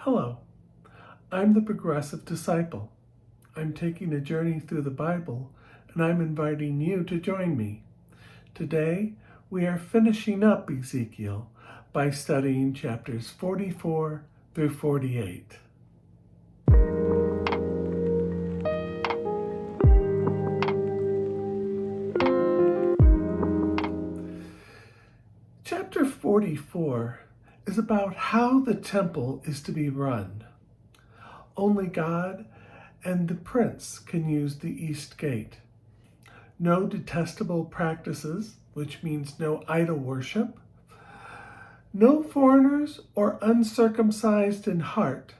Hello, I'm the Progressive Disciple. I'm taking a journey through the Bible, and I'm inviting you to join me. Today, we are finishing up Ezekiel by studying chapters 44 through 48. Chapter 44 is about how the temple is to be run. Only God and the prince can use the east gate. No detestable practices, which means no idol worship. No foreigners or uncircumcised in heart.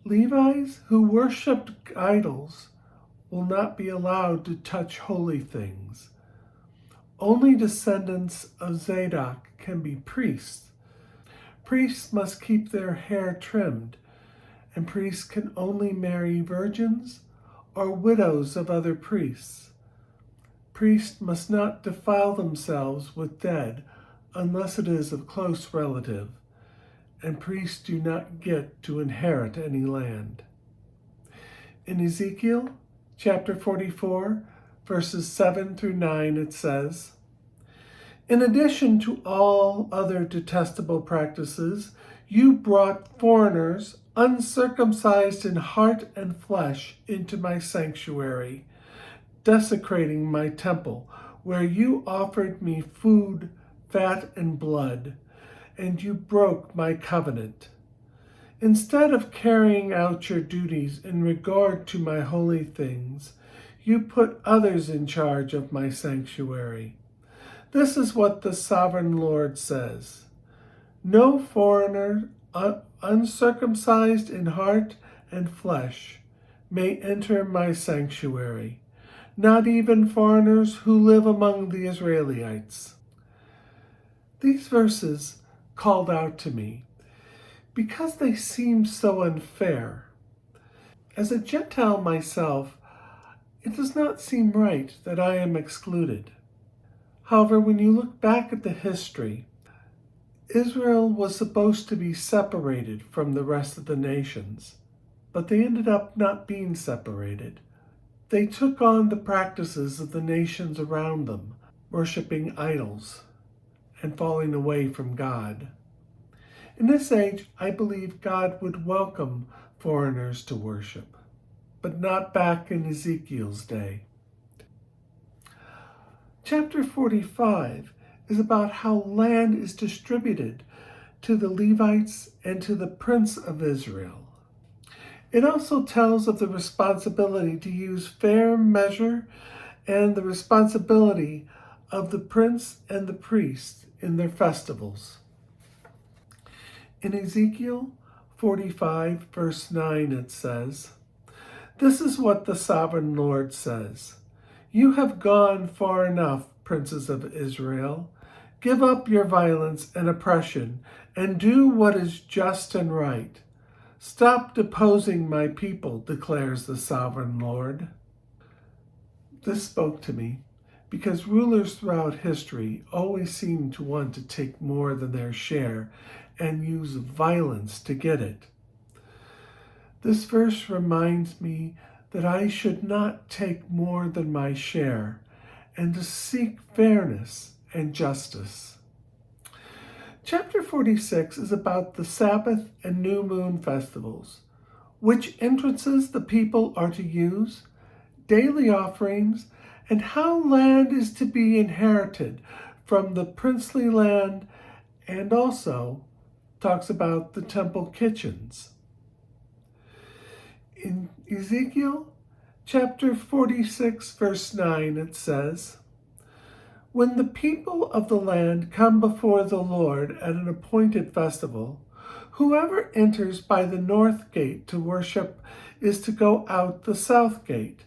Levites who worshipped idols will not be allowed to touch holy things. Only descendants of Zadok can be priests. Priests must keep their hair trimmed, and priests can only marry virgins or widows of other priests. Priests must not defile themselves with dead unless it is a close relative, and priests do not get to inherit any land. In Ezekiel chapter 44, verses 7 through 9, it says, "In addition to all other detestable practices, you brought foreigners, uncircumcised in heart and flesh, into my sanctuary, desecrating my temple, where you offered me food, fat, and blood, and you broke my covenant. Instead of carrying out your duties in regard to my holy things, you put others in charge of my sanctuary. This is what the sovereign Lord says. No foreigner, uncircumcised in heart and flesh, may enter my sanctuary, not even foreigners who live among the Israelites." These verses called out to me because they seem so unfair. As a Gentile myself, it does not seem right that I am excluded. However, when you look back at the history, Israel was supposed to be separated from the rest of the nations, but they ended up not being separated. They took on the practices of the nations around them, worshiping idols and falling away from God. In this age, I believe God would welcome foreigners to worship, but not back in Ezekiel's day. Chapter 45 is about how land is distributed to the Levites and to the prince of Israel. It also tells of the responsibility to use fair measure and the responsibility of the prince and the priest in their festivals. In Ezekiel 45, verse 9, it says, "This is what the sovereign Lord says. You have gone far enough, princes of Israel. Give up your violence and oppression and do what is just and right. Stop deposing my people, declares the sovereign Lord." This spoke to me because rulers throughout history always seem to want to take more than their share and use violence to get it. This verse reminds me that I should not take more than my share and to seek fairness and justice. Chapter 46 is about the Sabbath and new moon festivals, which entrances the people are to use, daily offerings, and how land is to be inherited from the princely land, and also talks about the temple kitchens. In Ezekiel chapter 46, verse 9, it says, "When the people of the land come before the Lord at an appointed festival, whoever enters by the north gate to worship is to go out the south gate,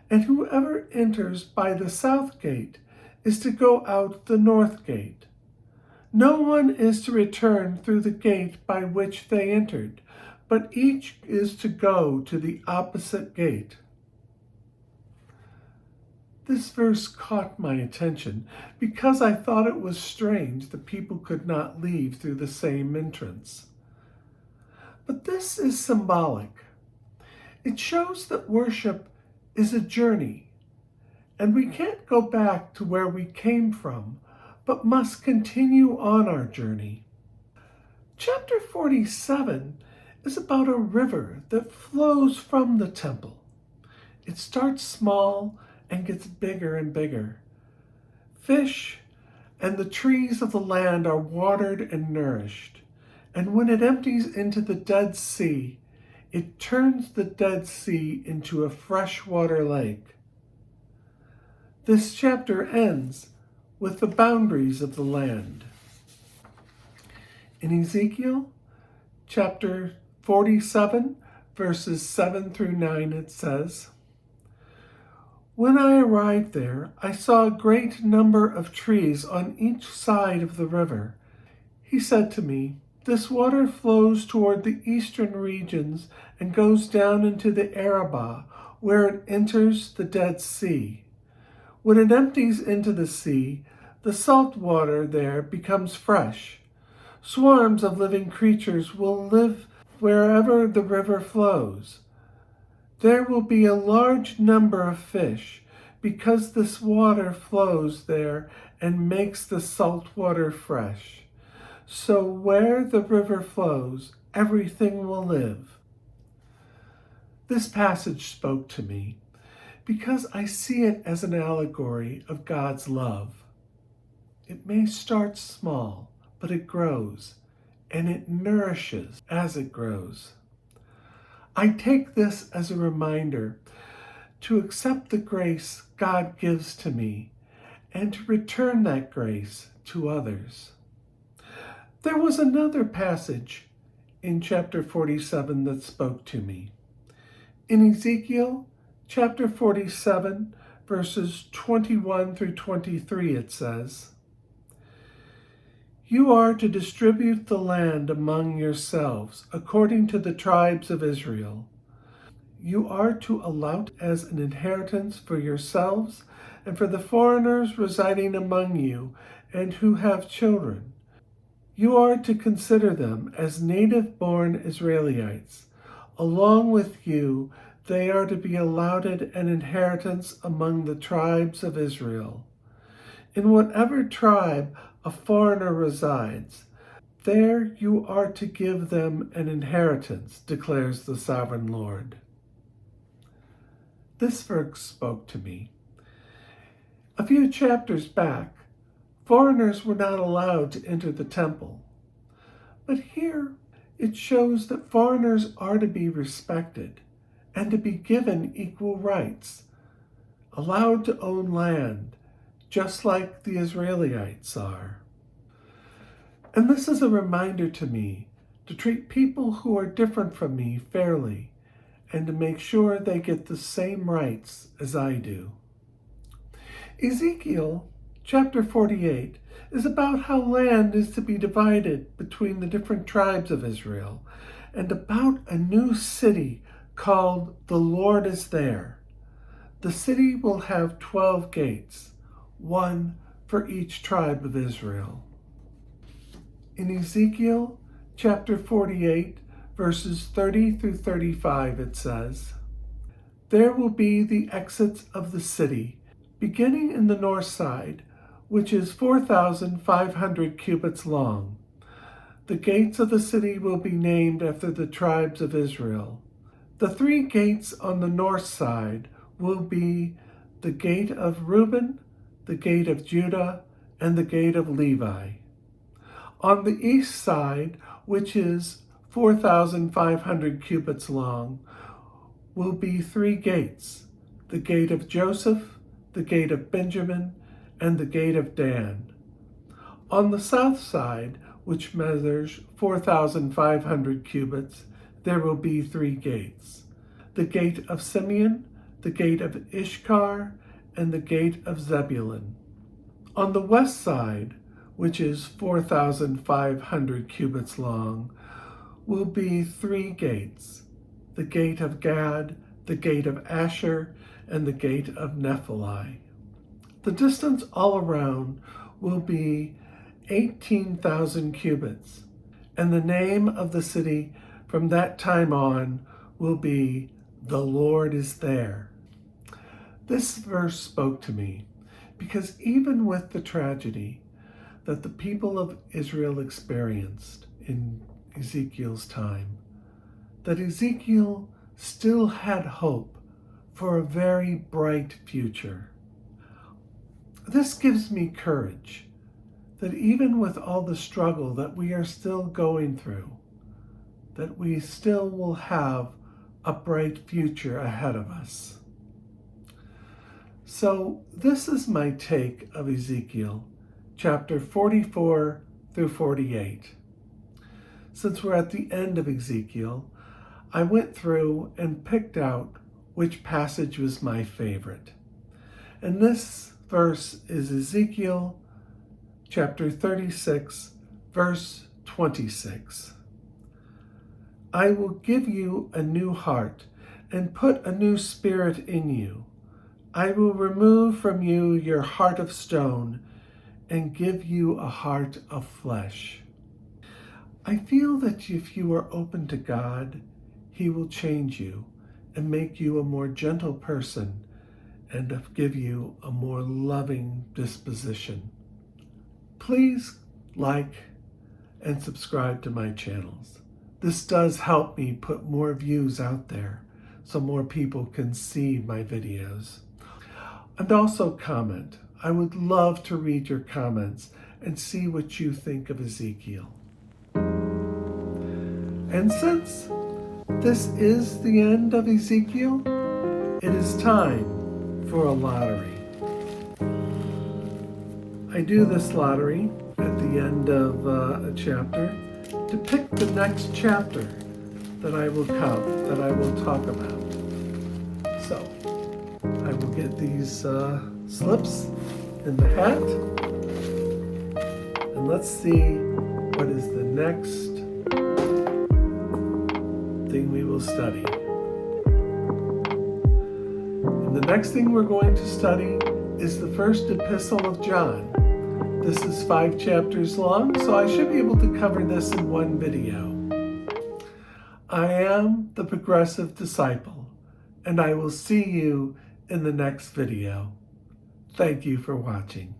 and whoever enters by the south gate is to go out the north gate. No one is to return through the gate by which they entered, but each is to go to the opposite gate." This verse caught my attention because I thought it was strange that people could not leave through the same entrance. But this is symbolic. It shows that worship is a journey, and we can't go back to where we came from, but must continue on our journey. Chapter 47 is about a river that flows from the temple. It starts small and gets bigger and bigger. Fish and the trees of the land are watered and nourished. And when it empties into the Dead Sea, it turns the Dead Sea into a freshwater lake. This chapter ends with the boundaries of the land. In Ezekiel chapter 47, verses 7 through 9, it says, "When I arrived there, I saw a great number of trees on each side of the river. He said to me, 'This water flows toward the eastern regions and goes down into the Arabah, where it enters the Dead Sea. When it empties into the sea, the salt water there becomes fresh. Swarms of living creatures will live wherever the river flows. There will be a large number of fish, because this water flows there and makes the salt water fresh. So where the river flows, everything will live.'" This passage spoke to me because I see it as an allegory of God's love. It may start small, but it grows, and it nourishes as it grows. I take this as a reminder to accept the grace God gives to me and to return that grace to others. There was another passage in chapter 47 that spoke to me. In Ezekiel chapter 47, verses 21 through 23, it says, "You are to distribute the land among yourselves according to the tribes of Israel. You are to allot as an inheritance for yourselves and for the foreigners residing among you and who have children. You are to consider them as native-born Israelites. Along with you, they are to be allotted an inheritance among the tribes of Israel. In whatever tribe a foreigner resides, there you are to give them an inheritance, declares the sovereign Lord." This verse spoke to me. A few chapters back, foreigners were not allowed to enter the temple. But here it shows that foreigners are to be respected and to be given equal rights, allowed to own land, just like the Israelites are. And this is a reminder to me to treat people who are different from me fairly and to make sure they get the same rights as I do. Ezekiel chapter 48 is about how land is to be divided between the different tribes of Israel and about a new city called The Lord is There. The city will have 12 gates, one for each tribe of Israel. In Ezekiel chapter 48, verses 30 through 35, it says, "There will be the exits of the city, beginning in the north side, which is 4,500 cubits long. The gates of the city will be named after the tribes of Israel. The 3 gates on the north side will be the gate of Reuben, the gate of Judah, and the gate of Levi. On the east side, which is 4,500 cubits long, will be 3 gates, the gate of Joseph, the gate of Benjamin, and the gate of Dan. On the south side, which measures 4,500 cubits, there will be 3 gates, the gate of Simeon, the gate of Issachar, and the gate of Zebulun. On the west side, which is 4,500 cubits long, will be 3 gates, the gate of Gad, the gate of Asher, and the gate of Naphtali. The distance all around will be 18,000 cubits, and the name of the city from that time on will be, "The Lord is there." This verse spoke to me because even with the tragedy that the people of Israel experienced in Ezekiel's time, that Ezekiel still had hope for a very bright future. This gives me courage that even with all the struggle that we are still going through, that we still will have a bright future ahead of us. So this is my take of Ezekiel, chapter 44 through 48. Since we're at the end of Ezekiel, I went through and picked out which passage was my favorite. And this verse is Ezekiel chapter 36, verse 26. "I will give you a new heart and put a new spirit in you. I will remove from you your heart of stone and give you a heart of flesh." I feel that if you are open to God, He will change you and make you a more gentle person and give you a more loving disposition. Please like and subscribe to my channels. This does help me put more views out there so more people can see my videos. And also comment. I would love to read your comments and see what you think of Ezekiel. And since this is the end of Ezekiel, it is time for a lottery. I do this lottery at the end of a chapter to pick the next chapter that I will talk about. So I will get these slips in the hat, and let's see what is the next thing we will study. And the next thing we're going to study is the first epistle of John. This is 5 chapters long, so I should be able to cover this in one video. I am the Progressive Disciple, and I will see you in the next video. Thank you for watching.